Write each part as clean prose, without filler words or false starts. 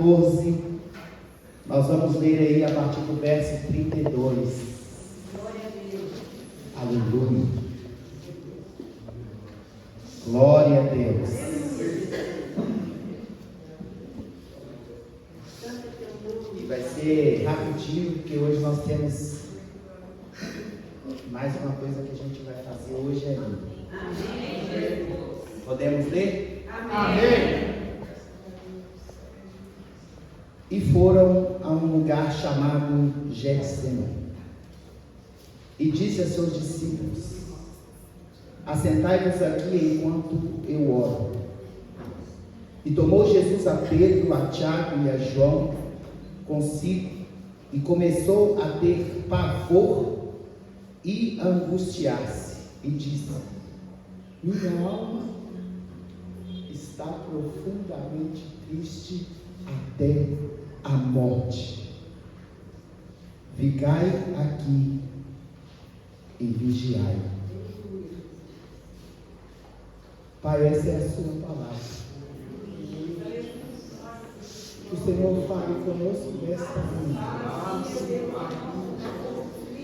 14, nós vamos ler aí a partir do verso 32. Glória a Deus. Aleluia. Glória a Deus. E vai ser rapidinho, porque hoje nós temos mais uma coisa que a gente vai fazer hoje ainda. Amém. Podemos ler? Amém. E foram a um lugar chamado Getsemane. E disse a seus discípulos: assentai-vos aqui enquanto eu oro. E tomou Jesus a Pedro, a Tiago e a João consigo, e começou a ter pavor e a angustiar-se, e disse: minha alma está profundamente triste até a morte. Ficai aqui e vigiai. Pai, essa é a sua palavra. Que o Senhor fale conosco nesta manhã.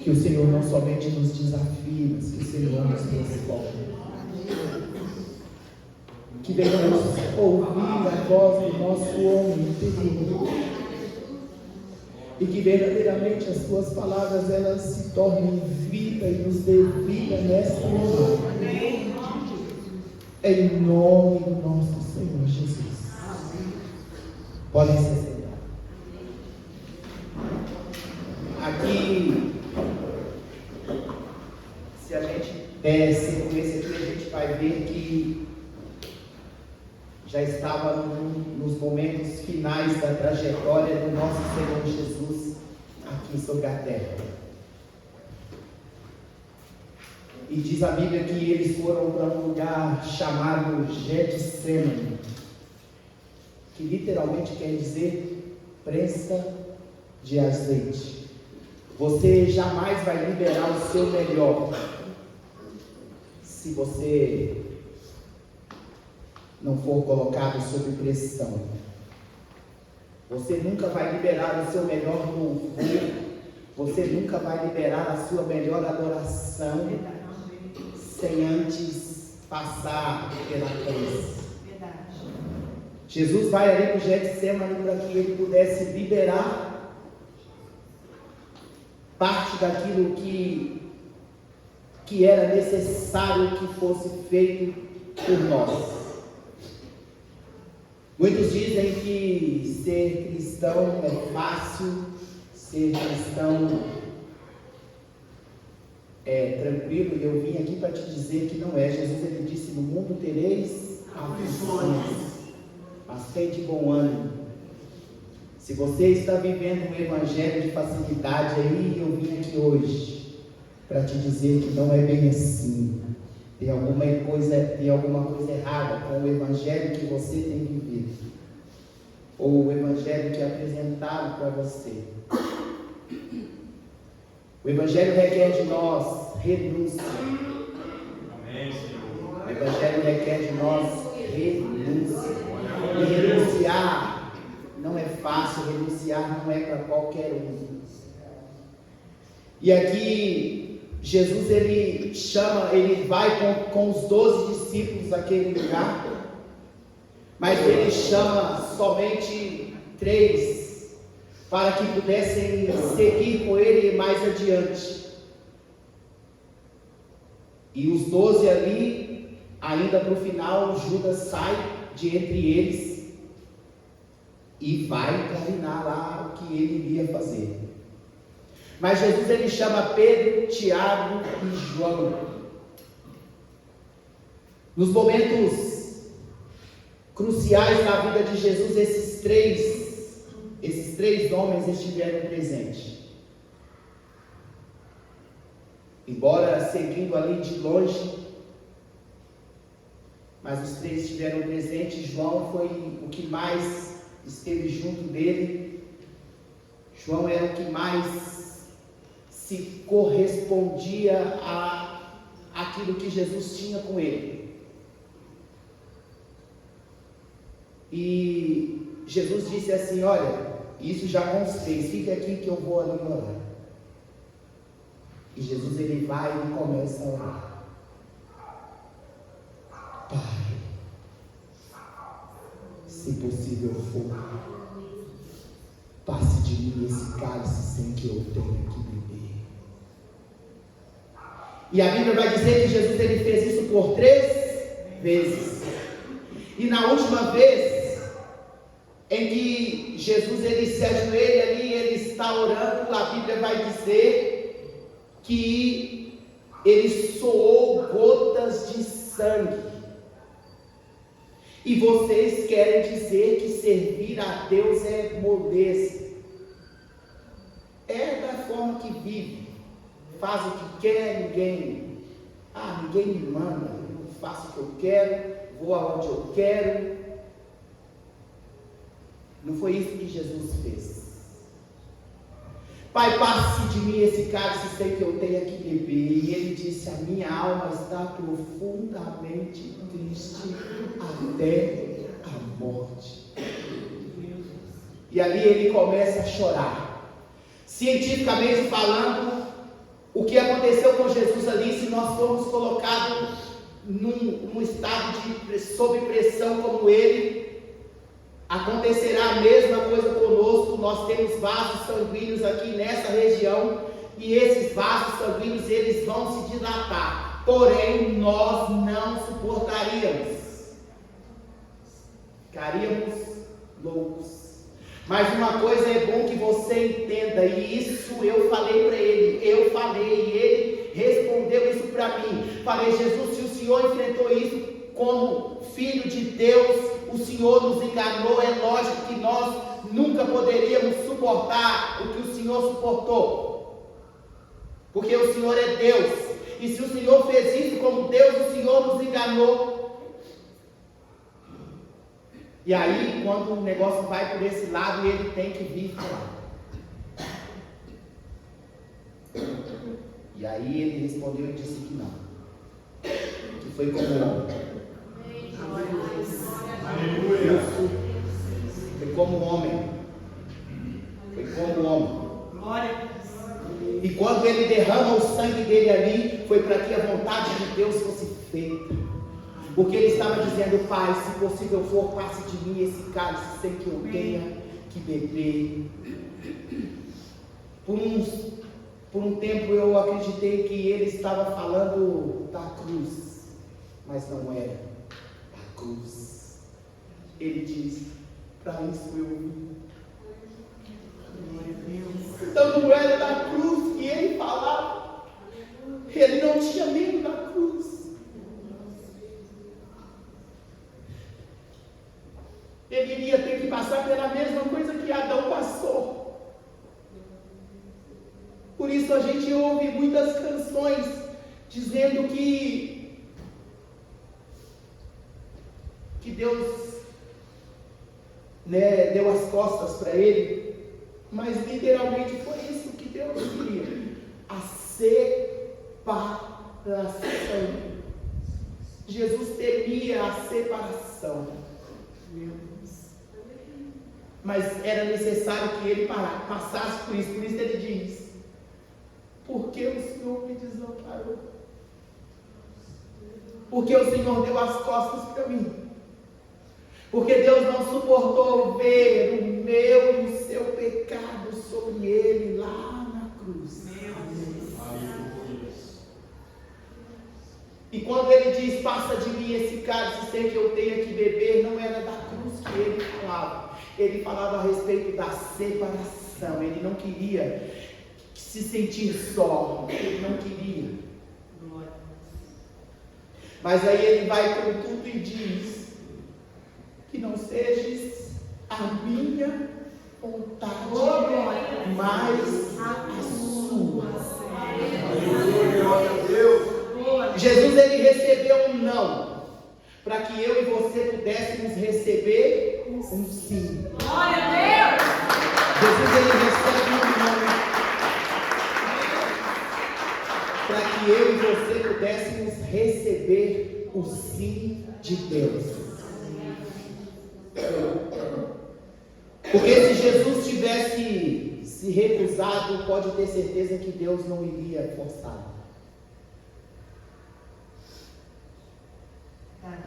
Que o Senhor não somente nos desafie, mas que o Senhor nos responda. Que venhamos ouvir a voz do nosso homem interior. E que verdadeiramente as tuas palavras elas se tornem vida e nos dê vida nesta manhã. Em nome do nosso Senhor Jesus. Podem se sentar. Aqui, se a gente sequência aqui, a gente vai ver que já estava nos momentos finais da trajetória do nosso Senhor Jesus aqui sobre a terra. E diz a Bíblia que eles foram para um lugar chamado Getsemane, que literalmente quer dizer prensa de azeite. Você jamais vai liberar o seu melhor se você não for colocado sob pressão. Você nunca vai liberar o seu melhor louvor. Você nunca vai liberar a sua melhor adoração sem antes passar pela cruz. Jesus vai ali para o Getsemane para que ele pudesse liberar parte daquilo que era necessário que fosse feito por nós. Muitos dizem que ser cristão é fácil, ser cristão é tranquilo, e eu vim aqui para te dizer que não é. Jesus ele disse: no mundo tereis aflições, mas tende bom ânimo. Se você está vivendo um evangelho de facilidade aí, eu vim aqui hoje para te dizer que não é bem assim. Tem alguma coisa errada com o evangelho que você tem vivido, ou o evangelho que é apresentado para você. O evangelho requer de nós renúncia. Amém, Senhor. O evangelho requer de nós renúncia. E renunciar não é fácil, renunciar não é para qualquer um. E aqui Jesus ele vai com os 12 discípulos àquele lugar, mas ele chama somente 3 para que pudessem seguir com ele mais adiante. E os 12 ali, ainda para o final, Judas sai de entre eles e vai combinar lá o que ele iria fazer. Mas Jesus ele chama Pedro, Tiago e João. Nos momentos cruciais na vida de Jesus, esses três homens estiveram presentes. Embora seguindo ali de longe, mas os 3 estiveram presentes. João foi o que mais esteve junto dele. João era o que mais se correspondia àquilo que Jesus tinha com ele. E Jesus disse assim: olha, isso já com os 3, fica aqui que eu vou ali orar. E Jesus ele vai e começa a orar. Pai, se possível for, passe de mim esse cálice sem que eu tenha que beber. E a Bíblia vai dizer que Jesus ele fez isso por 3 vezes. E na última vez em que Jesus ele se ajoelha ali, ele está orando, a Bíblia vai dizer que ele soou gotas de sangue. E vocês querem dizer que servir a Deus é moleza? É da forma que vive, faz o que quer, ninguém me manda, eu faço o que eu quero, vou aonde eu quero. Não foi isso que Jesus fez. Pai, passe de mim esse cálice sem que eu tenha que beber. E ele disse: a minha alma está profundamente triste até a morte. E ali ele começa a chorar. Cientificamente falando, o que aconteceu com Jesus ali, se nós formos colocados num estado sob pressão como ele, acontecerá a mesma coisa conosco. Nós temos vasos sanguíneos aqui nessa região, e esses vasos sanguíneos eles vão se dilatar, porém nós não suportaríamos, ficaríamos loucos. Mas uma coisa é bom que você entenda, e isso eu falei para ele, e ele respondeu isso para mim. Falei: Jesus, se o Senhor enfrentou isso como Filho de Deus, o Senhor nos enganou. É lógico que nós nunca poderíamos suportar o que o Senhor suportou, porque o Senhor é Deus, e se o Senhor fez isso como Deus, o Senhor nos enganou. E aí, quando o negócio vai por esse lado, ele tem que vir falar. E aí ele respondeu e disse que não, que foi como homem. Foi como homem. E quando ele derrama o sangue dele ali, foi para que a vontade de Deus fosse feita. Porque ele estava dizendo: Pai, se possível for, passe de mim esse cálice sem que eu tenha que beber. Por um tempo eu acreditei que ele estava falando da cruz, mas não era da cruz. Ele diz: para isso eu vim. Então não era da cruz que ele falava. Ele não tinha medo da cruz. Ele iria ter que passar pela mesma coisa que Adão passou. Por isso a gente ouve muitas canções dizendo que Deus, deu as costas para ele, mas literalmente foi isso que Deus queria: a separação. Jesus temia a separação. Mas era necessário que ele passasse por isso. Por isso ele diz: por que o Senhor me desamparou? Porque o Senhor deu as costas para mim. Porque Deus não suportou ver o meu e o seu pecado sobre ele lá na cruz. E quando ele diz: passa de mim esse cálice sem que eu tenha que beber, não era da cruz que ele falava. Ele falava a respeito da separação. Ele não queria se sentir só. Ele não queria. Mas aí ele vai com tudo e diz: que não sejas a minha vontade, mas a sua. Jesus ele recebeu um não, para que eu e você pudéssemos receber um sim. Glória a Deus! Jesus ele recebe um não, para que eu e você pudéssemos receber o sim de Deus. Porque se Jesus tivesse se recusado, pode ter certeza que Deus não iria forçá-lo.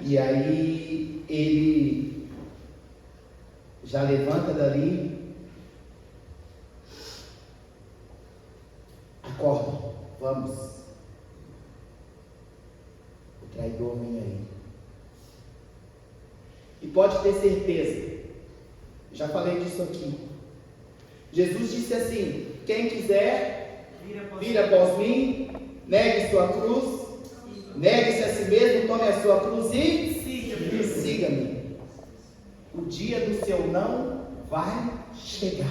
E aí ele já levanta dali, acorda, vamos, o traidor vem aí. E pode ter certeza, já falei disso aqui, Jesus disse assim: quem quiser vir após mim, negue sua cruz, negue-se a si mesmo, tome a sua cruz e siga-me. O dia do seu não vai chegar.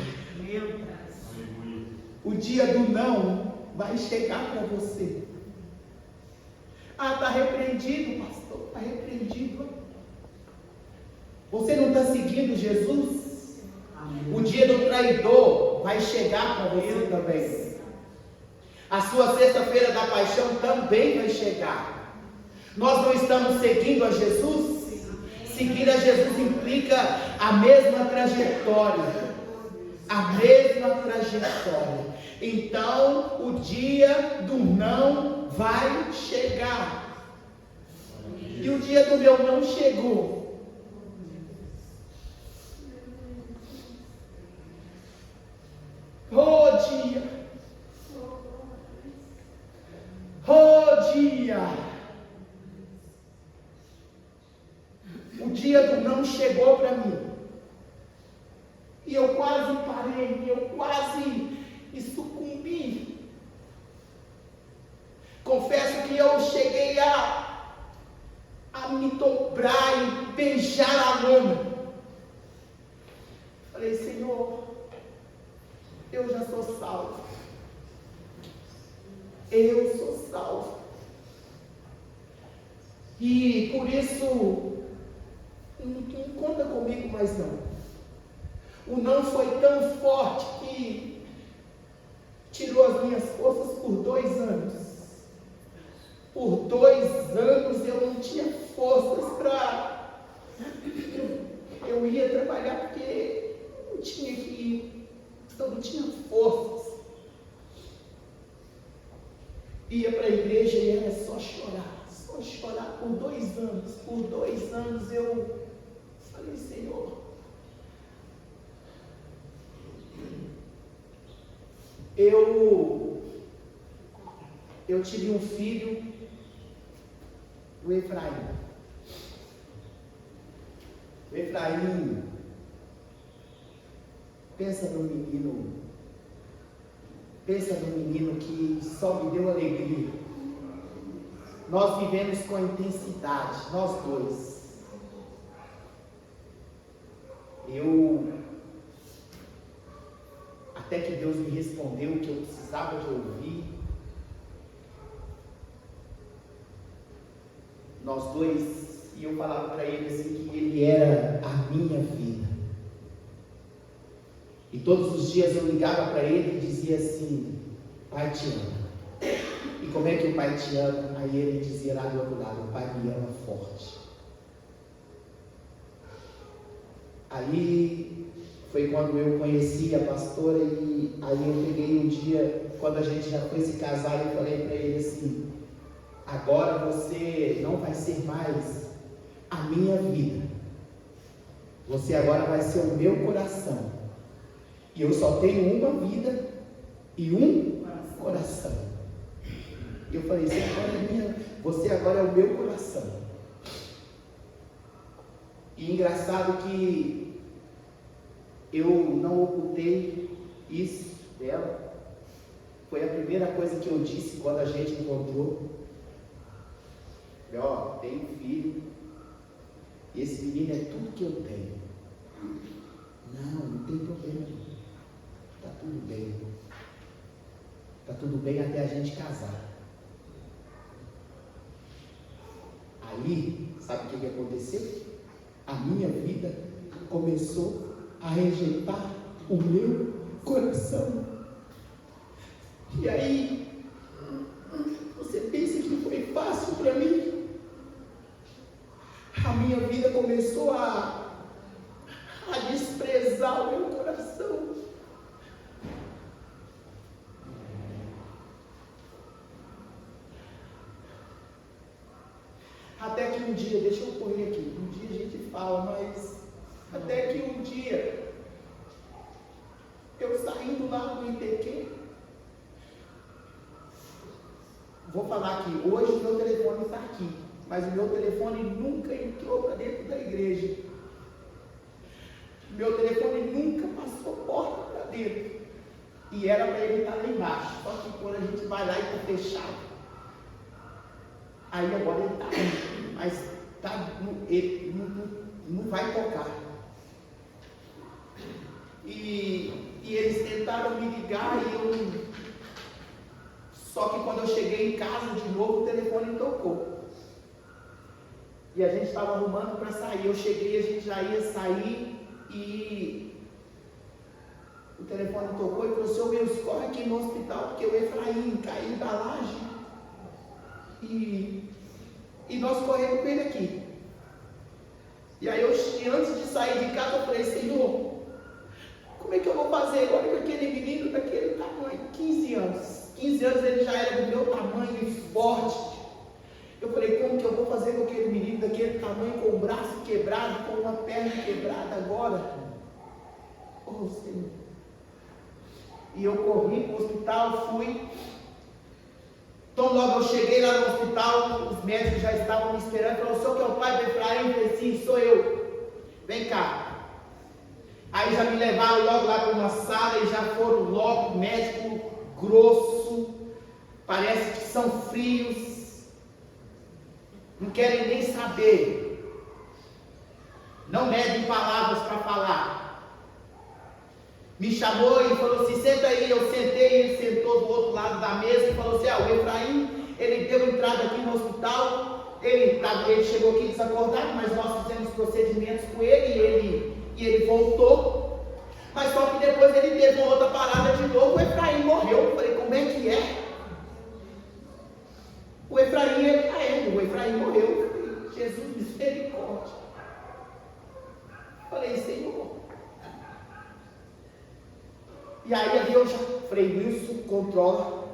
O dia do não vai chegar para você. Ah, está repreendido, pastor, está repreendido. Você não está seguindo Jesus? O dia do traidor vai chegar para você também. A sua sexta-feira da paixão também vai chegar. Nós não estamos seguindo a Jesus? Seguir a Jesus implica a mesma trajetória. A mesma trajetória. Então, o dia do não vai chegar. E o dia do meu não chegou. Oh dia! Oh dia! O dia do não chegou para mim. E eu quase parei, eu quase sucumbi. Confesso que eu cheguei a me dobrar e beijar a lama. Falei: Senhor, eu já sou salvo. Eu sou salvo. E por isso, não conta comigo mais não. O não foi tão forte que tirou as minhas forças por 2 anos. Por 2 anos eu não tinha forças para... Eu ia trabalhar porque eu tinha que ir. Eu não tinha forças. Ia para a igreja e era só chorar. Só chorar por 2 anos. Por 2 anos eu falei: Senhor, eu tive um filho, o Efraim. O Efraim, pensa num menino que só me deu alegria. Nós vivemos com intensidade, nós dois. Até que Deus me respondeu o que eu precisava de ouvir. Nós dois, e eu falava para ele assim, que ele era a minha vida. E todos os dias eu ligava para ele e dizia assim: Pai te ama. E como é que o Pai te ama? Aí ele dizia lá do outro lado: o Pai me ama forte. Aí foi quando eu conheci a pastora, e aí eu peguei um dia, quando a gente já foi se casar, eu falei para ele assim: agora você não vai ser mais a minha vida, você agora vai ser o meu coração, e eu só tenho uma vida e um coração. E eu falei: você agora é o meu coração. E engraçado que eu não ocultei isso dela. Foi a primeira coisa que eu disse quando a gente encontrou. Falei: ó, tenho um filho, e esse menino é tudo que eu tenho. Não tem problema. Está tudo bem. Está tudo bem até a gente casar. Aí, sabe o que aconteceu? A minha vida começou a rejeitar o meu coração. E aí, você pensa que foi fácil para mim? A minha vida começou a desprezar o meu um dia, deixa eu correr aqui, um dia a gente fala, mas até que um dia, eu saindo lá do ITQ, vou falar aqui, hoje o meu telefone está aqui, mas o meu telefone nunca entrou para dentro da igreja. Meu telefone nunca passou porta para dentro. E era para ele estar lá embaixo. Só que quando a gente vai lá e está fechado. Aí agora ele está aí. Mas ele não vai tocar. E eles tentaram me ligar e eu não. Só que quando eu cheguei em casa de novo, o telefone tocou. E a gente estava arrumando para sair. Eu cheguei, a gente já ia sair e o telefone tocou e falou: seu Wilson, corre aqui no hospital, porque o Efraim caiu da laje. E nós corremos com ele aqui. E aí antes de sair de casa, eu falei: Senhor, como é que eu vou fazer agora com aquele menino daquele tamanho? 15 anos. 15 anos ele já era do meu tamanho e forte. Eu falei: como que eu vou fazer com aquele menino daquele tamanho, com o braço quebrado, com uma perna quebrada agora? Oh, Senhor. E eu corri para o hospital, fui. Então logo eu cheguei lá no hospital, os médicos já estavam me esperando. Falaram: o senhor que é o pai do Efraim? Eu falei: sim, sou eu. Vem cá. Aí já me levaram logo lá para uma sala e já foram logo, médico grosso, parece que são frios, não querem nem saber, não medem palavras para falar. Me chamou e falou assim: senta aí. Eu sentei, ele sentou do outro lado da mesa e falou assim: o Efraim, ele deu entrada aqui no hospital, ele chegou aqui desacordado, mas nós fizemos procedimentos com ele e ele voltou. Mas só que depois ele teve uma outra parada de novo, o Efraim morreu. Eu falei: como é que é? O Efraim, o Efraim morreu. Eu falei: Jesus, misericórdia. Eu falei: Senhor. E aí eu já falei: Wilson, controla.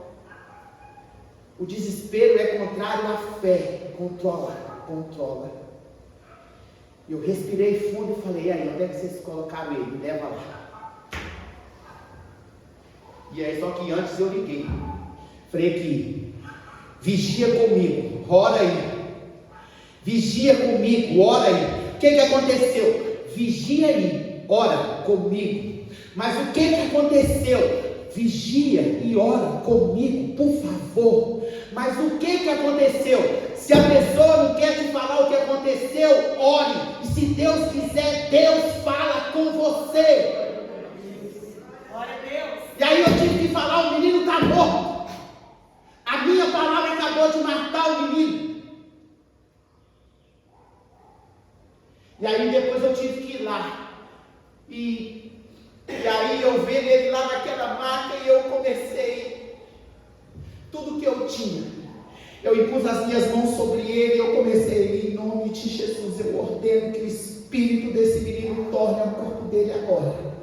O desespero é contrário à fé. Controla. Eu respirei fundo e falei: aí, onde é que vocês colocaram ele? Me leva lá. E aí, só que antes eu liguei. Falei aqui: vigia comigo, ora aí. Vigia comigo, ora aí. O que aconteceu? Vigia aí, ora comigo. Mas o que aconteceu? Vigia e ora comigo, por favor. Mas o que aconteceu? Se a pessoa não quer te falar o que aconteceu, ore. E se Deus quiser, Deus fala com você. Glória a Deus. E aí eu tive que falar: o menino está morto. A minha palavra acabou de matar o menino. E aí depois eu tive que ir lá. E aí eu vendo ele lá naquela maca e eu comecei. Tudo que eu tinha, eu impus as minhas mãos sobre ele e eu comecei: em nome de Jesus, eu ordeno que o espírito desse menino torne ao corpo dele agora.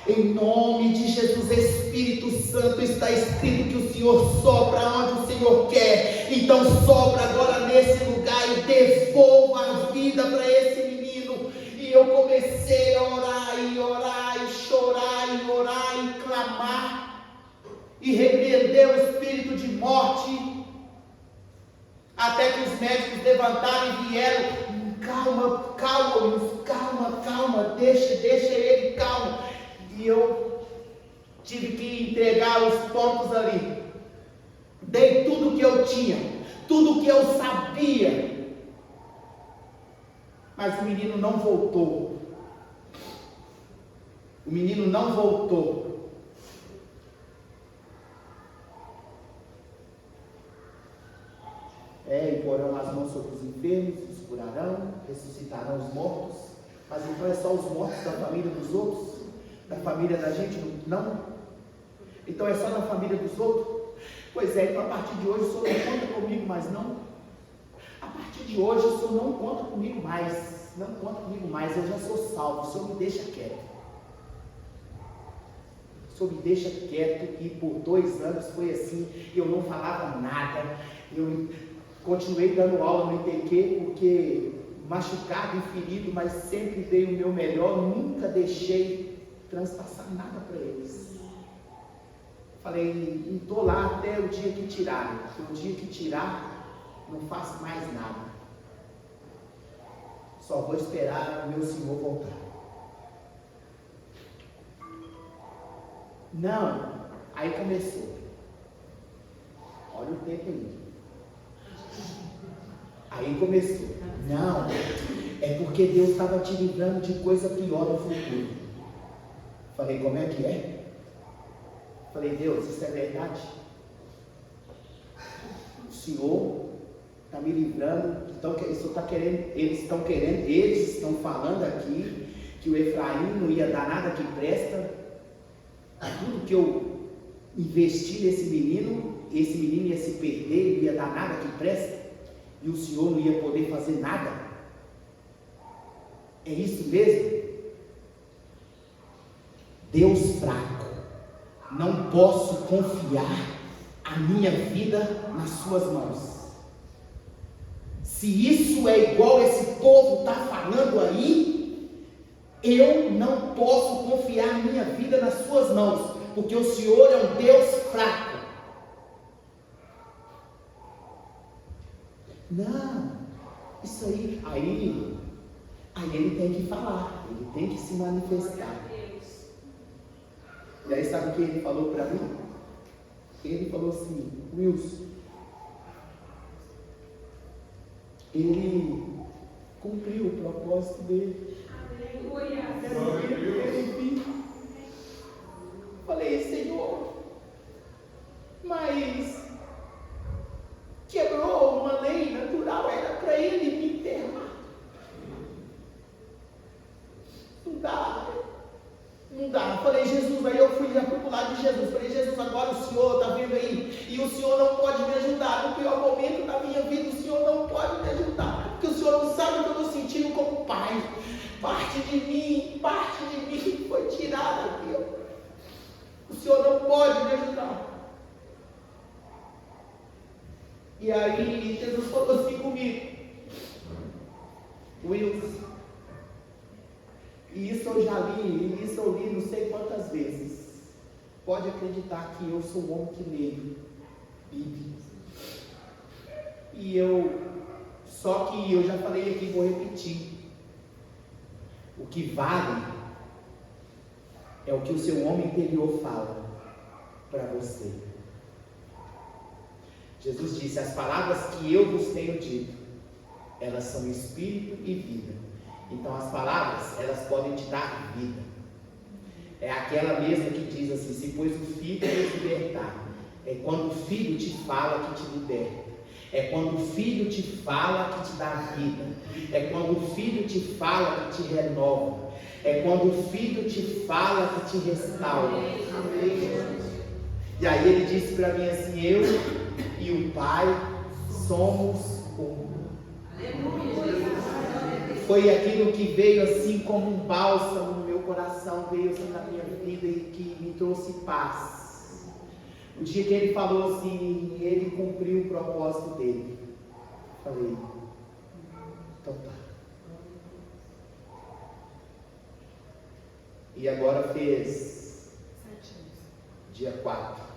Em nome de Jesus, Espírito Santo, está escrito que o Senhor sopra onde o Senhor quer. Então sopra agora nesse lugar e devolva a vida para esse menino. E eu comecei a orar e chorar e orar e clamar e repreender o espírito de morte, até que os médicos levantaram e vieram: calma, deixa ele, calma. E eu tive que entregar os pontos ali. Dei tudo que eu tinha, tudo que eu sabia. Mas o menino não voltou. O menino não voltou. Imporão as mãos sobre os enfermos, os curarão, ressuscitarão os mortos. Mas então é só os mortos da família dos outros? Da família da gente? Não. Então é só da família dos outros? Pois é, então a partir de hoje o senhor não conta comigo mais, não? A partir de hoje o senhor não conta comigo mais. Não conta comigo mais, eu já sou salvo, o senhor me deixa quieto. O senhor me deixa quieto. E por 2 anos foi assim, eu não falava nada. Continuei dando aula no ITQ, porque machucado e ferido, mas sempre dei o meu melhor, nunca deixei transpassar nada para eles. Falei, e estou lá até o dia que tirarem, porque o dia que tirar, não faço mais nada. Só vou esperar o meu Senhor voltar. Não, aí começou. Olha o tempo aí. Aí começou. Não, é porque Deus estava te livrando de coisa pior no futuro. Falei, como é que é? Falei, Deus, isso é verdade? O Senhor está me livrando, eles estão falando aqui que o Efraim não ia dar nada que presta. Tudo que eu investi nesse menino ia se perder, não ia dar nada que presta, e o Senhor não ia poder fazer nada. É isso mesmo? Deus fraco, não posso confiar a minha vida nas suas mãos. Se isso é igual esse povo está falando aí, eu não posso confiar a minha vida nas suas mãos, porque o Senhor é um Deus fraco. Não, isso aí ele tem que falar, ele tem que se manifestar. E aí sabe o que ele falou para mim? Ele falou assim, Wilson, ele cumpriu o propósito dele. Falei, Senhor, mas quebrou uma lei natural, era para ele me enterrar. Não dá. Falei, Jesus, aí eu fui já pro lado de Jesus. Falei, Jesus, agora o Senhor está vendo aí, e o Senhor não pode me ajudar. No pior momento da minha vida, o Senhor não pode me ajudar, porque o Senhor não sabe o que eu estou sentindo como pai. Parte de mim foi tirada aqui. O Senhor não pode me ajudar. E aí Jesus falou assim comigo, Wilson, e isso eu já li, isso eu li não sei quantas vezes. Pode acreditar que eu sou um homem que lê Bíblia. Só que eu já falei aqui, vou repetir. O que vale é o que o seu homem interior fala para você. Jesus disse, as palavras que eu vos tenho dito, elas são espírito e vida. Então as palavras, elas podem te dar vida. É aquela mesma que diz assim, se pois o Filho te libertar. É quando o Filho te fala que te liberta. É quando o Filho te fala que te dá vida. É quando o Filho te fala que te renova. É quando o Filho te fala que te restaura. E aí ele disse para mim assim, eu e o Pai somos um. Foi aquilo que veio assim como um bálsamo no meu coração, veio assim na minha vida e que me trouxe paz. O dia que ele falou assim, ele cumpriu o propósito dele. Falei, então tá. E agora fez dia 4.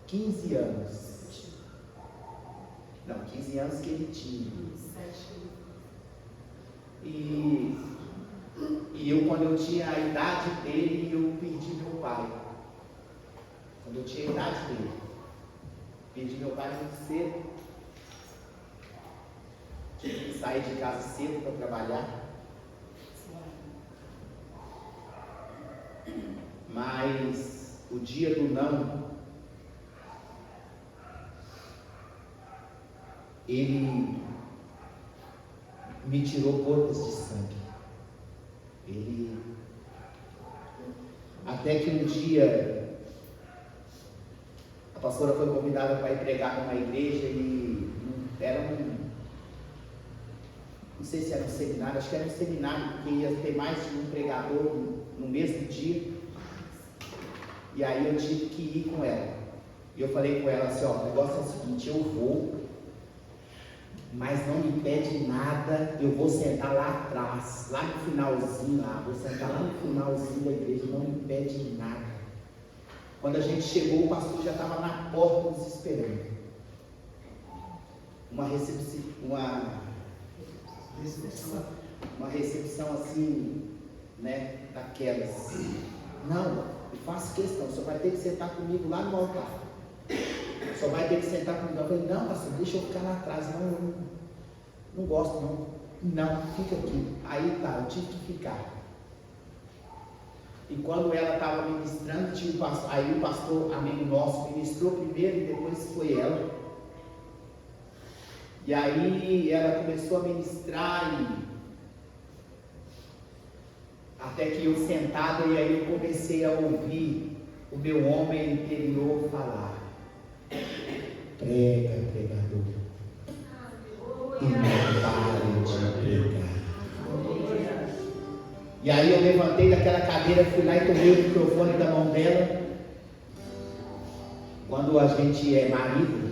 15 anos. Não, 15 anos que ele tinha. E eu, quando eu tinha a idade dele, eu perdi meu pai. Quando eu tinha a idade dele, perdi meu pai muito cedo. Tive que sair de casa cedo para trabalhar. Mas o dia do não, ele me tirou gotas de sangue. Até que um dia a pastora foi convidada para ir pregar numa igreja e era não sei se era um seminário, acho que era um seminário, porque ia ter mais de um pregador no mesmo dia. E aí eu tive que ir com ela. E eu falei com ela assim, ó, o negócio é o seguinte, eu vou, mas não me pede nada, eu vou sentar lá atrás, lá no finalzinho lá, vou sentar lá no finalzinho da igreja, não me pede nada. Quando a gente chegou, o pastor já estava na porta nos esperando. Uma recepção assim, né, daquelas. Não, eu faço questão, só vai ter que sentar comigo lá no altar. Só vai ter que sentar comigo. Eu falei, não, pastor, deixa eu ficar lá atrás. Não, eu não gosto, não. Não, fica aqui. Aí tá, eu tive que ficar. E quando ela estava ministrando, aí o pastor, amigo nosso, ministrou primeiro e depois foi ela. E aí ela começou a ministrar até que eu sentado, e aí eu comecei a ouvir o meu homem interior falar. Prega, pregador, e não pare de pregar. E aí eu levantei daquela cadeira, fui lá e tomei o microfone da mão dela. Quando a gente é marido,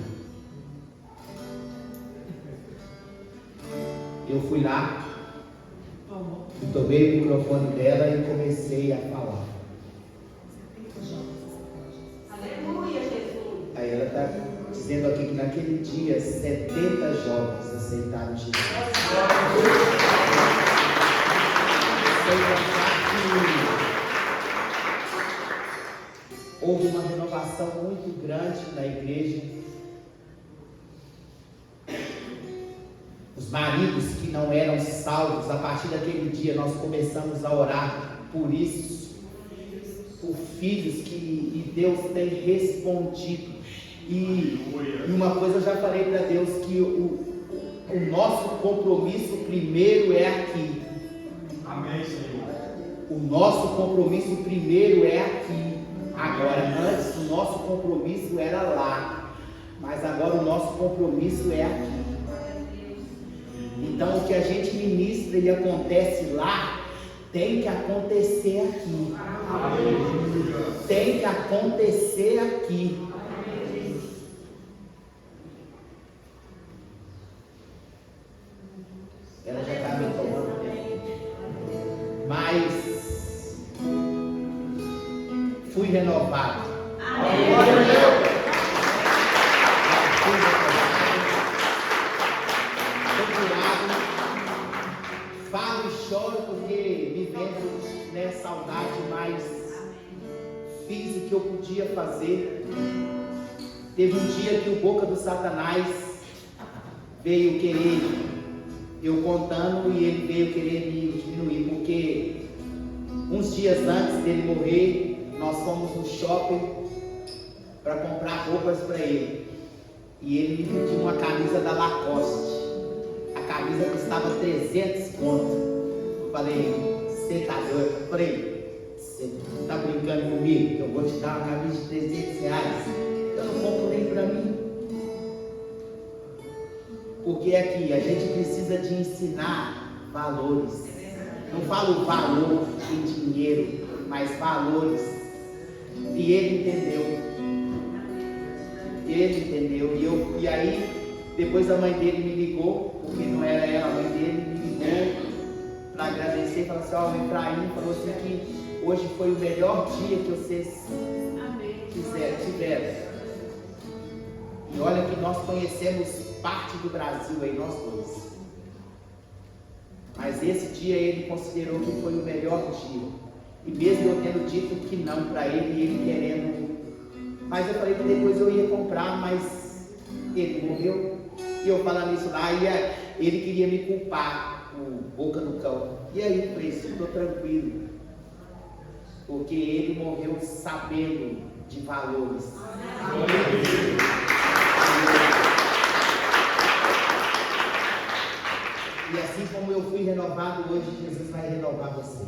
eu fui lá e tomei o microfone dela e comecei a falar. Aleluia, Jesus. Aí ela está dizendo aqui que naquele dia 70 jovens aceitaram Jesus. Houve uma renovação muito grande na igreja. Os maridos que não eram salvos, a partir daquele dia nós começamos a orar por isso, por filhos e Deus tem respondido. E uma coisa eu já falei para Deus, que o nosso compromisso primeiro é aqui. Amém, Senhor. O nosso compromisso primeiro é aqui. Agora, antes o nosso compromisso era lá, mas agora o nosso compromisso é aqui. Então o que a gente ministra e acontece lá, tem que acontecer aqui. Tem que acontecer aqui. Ela já está me tomando tempo. Mas fui renovado. Falo e choro porque vivendo, né, saudade, mas fiz o que eu podia fazer. Teve um dia que o boca do Satanás veio querer, eu contando, e ele veio querer me diminuir, porque uns dias antes dele morrer, nós fomos no shopping para comprar roupas para ele, e ele me pediu uma camisa da Lacoste. A camisa custava 300 conto. Eu falei, você tá doido? Eu falei, você tá brincando comigo? Eu vou te dar uma camisa de 300 reais. Eu não compro nem para mim. Porque aqui a gente precisa de ensinar valores. Não falo valor em dinheiro, mas valores. E ele entendeu. Ele entendeu. E aí, depois a mãe dele me ligou, porque não era ela, a mãe dele me ligou para agradecer, falou assim, ó, o Efraim falou assim que hoje foi o melhor dia que vocês tiveram. E olha que nós conhecemos parte do Brasil aí, nós dois. Mas esse dia ele considerou que foi o melhor dia. E mesmo eu tendo dito que não para ele, ele querendo. Mas eu falei que depois eu ia comprar, mas ele morreu. E eu falando isso lá, ele queria me culpar, o boca do cão. E aí eu falei, estou tranquilo. Porque ele morreu sabendo de valores. E assim como eu fui renovado hoje, Jesus vai renovar você.